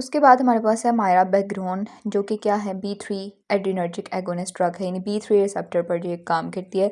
उसके बाद हमारे पास है मायराबैग्रोन, जो कि क्या है, B3 एड्रीनर्जिक एगोनिस्ट ड्रग है, यानी B3 रिसेप्टर पर ये काम करती है।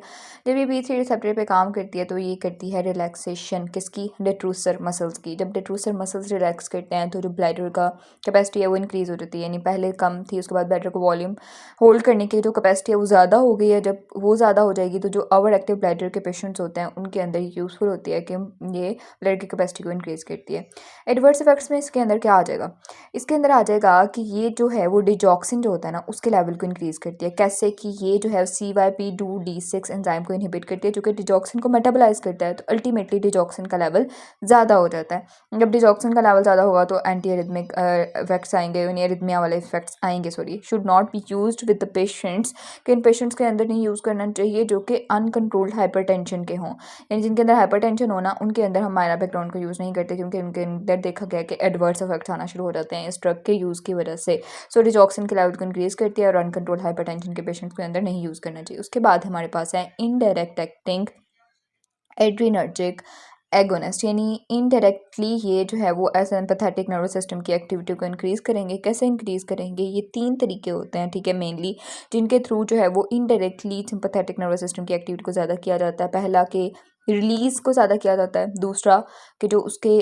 जब ये B3 रिसेप्टर पे काम करती है तो ये करती है रिलैक्सेशन किसकी, डेट्रूसर मसल्स की। जब डेट्रूसर मसल्स रिलैक्स करते हैं तो जो ब्लैडर का कैपेसिटी है वो इंक्रीज़ हो जाती है, यानी पहले कम थी, उसके बाद ब्लैडर को वॉल्यूम होल्ड करने की जो कैपेसिटी है वो ज़्यादा हो गई है। जब वो ज़्यादा हो जाएगी तो जो ओवर एक्टिव ब्लैडर के पेशेंट्स होते हैं उनके अंदर यूज़फुल होती है कि ये ब्लड की कैपेसिटी को इंक्रीज़ करती है। एडवर्स इफेक्ट्स में इसके अंदर क्या आ जाएगा, इसके अंदर आ जाएगा कि ये जो है वो डिजॉक्सिन जो होता है ना उसके लेवल को इंक्रीज़ करती है। कैसे कि ये जो है CYP2D6 एंजाइम को इनहिबिट करती है जो कि डिजॉक्सिन को मेटाबोलाइज करता है, तो अल्टीमेटली डिजॉक्सिन का लेवल ज़्यादा हो जाता है। जब डिजॉक्सिन का लेवल ज़्यादा होगा तो एंटी एरिथमिक इफेक्ट्स आएंगे, यानी एरिथमिया वाले इफेक्ट्स आएंगे। Sorry, should not be used with the patients, कि इन पेशेंट्स के अंदर नहीं यूज़ करना चाहिए जो कि अनकंट्रोल्ड हाइपरटेंशन के हों, यानी जिनके अंदर हाइपरटेंशन होना उनके अंदर हम मायराबैग्रोन को यूज़ नहीं करते, क्योंकि उनके अंदर देखा गया कि एडवर्स इफेक्ट्स आना शुरू हो जाते हैं इस ड्रग के यूज़ की वजह से। सो डिजॉक्सिन के लेवल को इंक्रीज़ करती है और अनकंट्रोल हाइपरटेंशन के पेशेंट्स के अंदर नहीं यूज़ करना चाहिए। उसके बाद हमारे पास है इनडायरेक्ट एक्टिंग एड्रीनर्जिक एगोनिस्ट, यानी इनडायरेक्टली ये जो है वो सिंपैथेटिक नर्वस सिस्टम की एक्टिविटी को इंक्रीज़ करेंगे। कैसे इंक्रीज़ करेंगे, ये 3 तरीके होते हैं, ठीक है, मेनली जिनके थ्रू जो है वो इनडायरेक्टली सिंपैथेटिक नर्वस सिस्टम की एक्टिविटी को ज़्यादा किया जाता है। पहला कि रिलीज़ को ज़्यादा किया जाता है, दूसरा कि जो उसके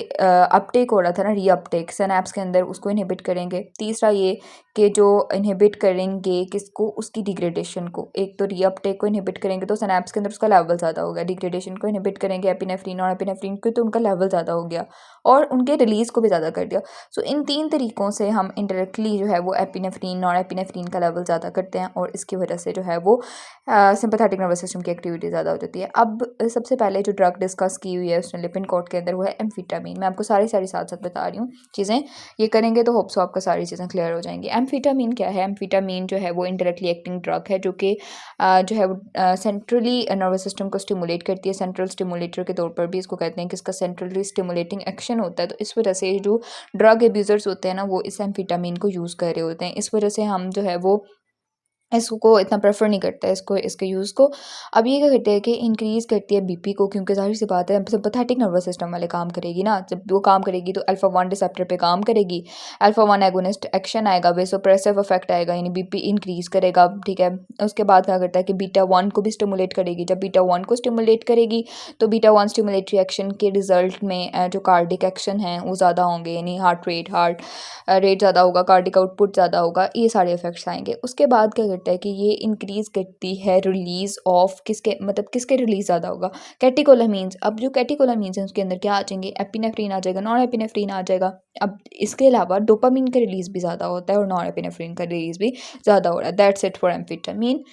अपटेक हो रहा था ना, रीअपटेक सिनैप्स के अंदर, उसको इनहिबिट करेंगे। तीसरा ये कि जो इनहिबिट करेंगे किसको, उसकी डिग्रेडेशन को। एक तो रीअपटेक को इनहिबिट करेंगे तो सिनैप्स के अंदर उसका लेवल ज़्यादा हो गया, डिग्रेडेशन को इनहिबिट करेंगे एपिनेफ्रिन और एपिनेफ्रिन को तो उनका लेवल ज़्यादा हो गया और उनके रिलीज़ को भी ज़्यादा कर दिया। सो इन 3 तरीक़ों से हम इंडायरेक्टली जो है वो एपिनेफ्रिन और एपिनेफ्रिन का लेवल ज़्यादा करते हैं और इसकी वजह से जो है वो सिंपैथेटिक नर्वस सिस्टम की एक्टिविटी ज़्यादा हो जाती है। अब सबसे पहले जो ड्रग डिस्कस की हुई है उसने लिपिन कोड के अंदर, वो है एम्फीटामिन। मैं आपको सारी साथ साथ बता रही हूँ चीज़ें, ये करेंगे तो होप सो आपका सारी चीज़ें क्लियर हो जाएंगी। एम्फीटामिन क्या है, एम्फीटामिन जो है वो इंडायरेक्टली एक्टिंग ड्रग है जो कि जो है वो सेंट्रली नर्वस सिस्टम को स्टिमुलेट करती है। सेंट्रल स्टिमुलेटर के तौर पर भी इसको कहते हैं कि इसका सेंट्रली स्टिमुलेटिंग एक्शन होता है। तो इस वजह से जो ड्रग एब्यूज़र्स होते हैं ना वो इस एम्फीटामिन को यूज़ कर रहे होते हैं। इस वजह से हम जो है वो इसको इतना प्रेफर नहीं करता है, इसको इसके यूज़ को। अब ये क्या करते हैं कि इंक्रीज़ करती है बीपी को, क्योंकि ज़ाहिर सी बात है सिंपैथेटिक नर्वस सिस्टम वाले काम करेगी ना, जब वो काम करेगी तो अल्फा 1 रिसेप्टर पे काम करेगी, अल्फा 1 एगोनिस्ट एक्शन आएगा, वेसोप्रेसिव इफेक्ट आएगा, यानी बीपी इंक्रीज़ करेगा, ठीक है। उसके बाद क्या करता है कि बीटा 1 को भी स्टिमुलेट करेगी। जब बीटा 1 को स्टिमुलेट करेगी तो बीटा 1 स्टिमुलेटरी एक्शन के रिजल्ट में जो कार्डिक एक्शन है वो ज़्यादा होंगे, यानी हार्ट रेट ज़्यादा होगा, कार्डिक आउटपुट ज़्यादा होगा, ये सारे इफेक्ट्स आएंगे। उसके बाद क्या करता है कि ये इंक्रीज़ करती है रिलीज़ ऑफ किसके, मतलब किसके रिलीज़ ज़्यादा होगा, कैटेकोलामीन्स। अब जो कैटेकोलामीन्स हैं उसके अंदर क्या आ जाएंगे, एपिनेफ्रिन आ जाएगा, नॉन एपिनेफ्रिन आ जाएगा। अब इसके अलावा डोपामीन का रिलीज़ भी ज़्यादा होता है और नॉन एपिनेफ्रिन का रिलीज़ भी ज़्यादा हो रहा है। That's it for amphetamine.